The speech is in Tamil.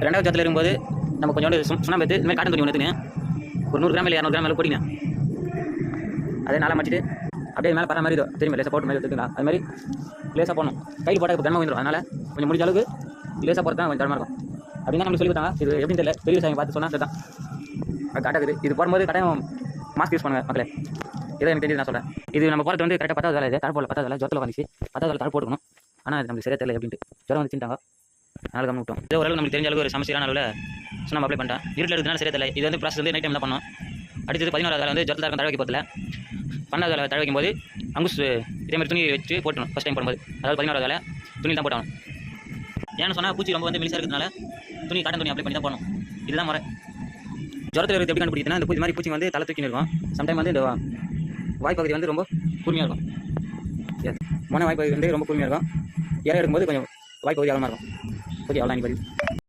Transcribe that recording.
ரெண்டாவது ஜாத்தில் இருக்கும்போது நம்ம கொஞ்சோண்டு சுண்ணாம்பு எடுத்து இதுமாதிரி காட்டன் துணி ஒன்று எடுத்துங்க, ஒரு 100 கிராம் இல்லை 200 கிராம் மேலே போட்டிங்க. அதே நாளாக மச்சிட்டு அப்படியே மேலே பர மாதிரி தெரியுமா லேசாக போட்டு மாதிரி எடுத்துக்கலாம். அது மாதிரி லேசாக போடணும். கையில் போட்டால் இப்போ கனமாக வந்துடும். அதனால் கொஞ்சம் முடிஞ்ச அளவுக்கு லேசாக போகிறது தான் கொஞ்சம் தரமாக இருக்கும். அப்படின்னு தான் நம்மளுக்கு சொல்லி கொடுத்தாங்க. இது எப்படின்னு தெரியல, பெரிய விஷயம் பார்த்து சொன்னால் அதுதான் அது கரெக்டாகுது. இது போடும்போது கட்டாயம் மாஸ்க் யூஸ் பண்ணுங்கள் மக்களே. இதை எனக்கு தெரிஞ்சு நான் சொல்கிறேன். இது நம்ம போகிறது வந்து கரெக்டாக 10வது வேலை. இது தர போடல 10வது வேலை ஜொரத்தில் வந்துச்சு. 10வது வேலை தர போட்டுக்கணும். ஆனால் அது நம்மளுக்கு சரியாக தெரியல எப்படின்ட்டு ஜுரம் வந்துச்சுட்டாங்க. அதனால கம்மி விட்டோம். இதே ஓரளவு நம்மளுக்கு தெரிஞ்ச அளவுக்கு ஒரு சமச்சீரான அளவில் சுண்ணாம்பு அப்ளை பண்ணிட்டேன். இருட்டில் இருக்கிறதுனால சரியா தெரியல. இது வந்து ப்ராசஸ் வந்து நைட் டைம் தான் பண்ணோம். அடுத்தது 11வது வேலை வந்து ஜொரத்தில் தர வைக்க போகிறதுல 12வது வேலை தர வைக்கும்போது அங்குஸ் இதே மாதிரி துணி வச்சு போட்டணும். ஃபஸ்ட் டைம் போடும்போது அதாவது 11வது வேலை துணி தான் போட்டணும். ஏன்னு சொன்னால் பூச்சி ரொம்ப வந்து மெலிசாக இருக்கிறதுனால துணி காட்டன் துணி அப்ளை பண்ணி தான் போடணும். இதுதான் முறை. ஜுரத்தில் இருக்கிறது எப்படி கண்டுபிடிக்குதுன்னா இந்த மாதிரி பூச்சி வந்து தலை தூக்கின்னு இருக்கும். சம்டைம் வந்து இந்த வாய்ப்பகுதி வந்து ரொம்ப கூர்மையாக இருக்கும். மன வாய்ப்பகுதி வந்து ரொம்ப கூர்மையாக இருக்கும். இறை எடுக்கும்போது கொஞ்சம் வாய்ப்பகுதி அகலமாக இருக்கும். ஓகே, அவ்வளோ பதிவு.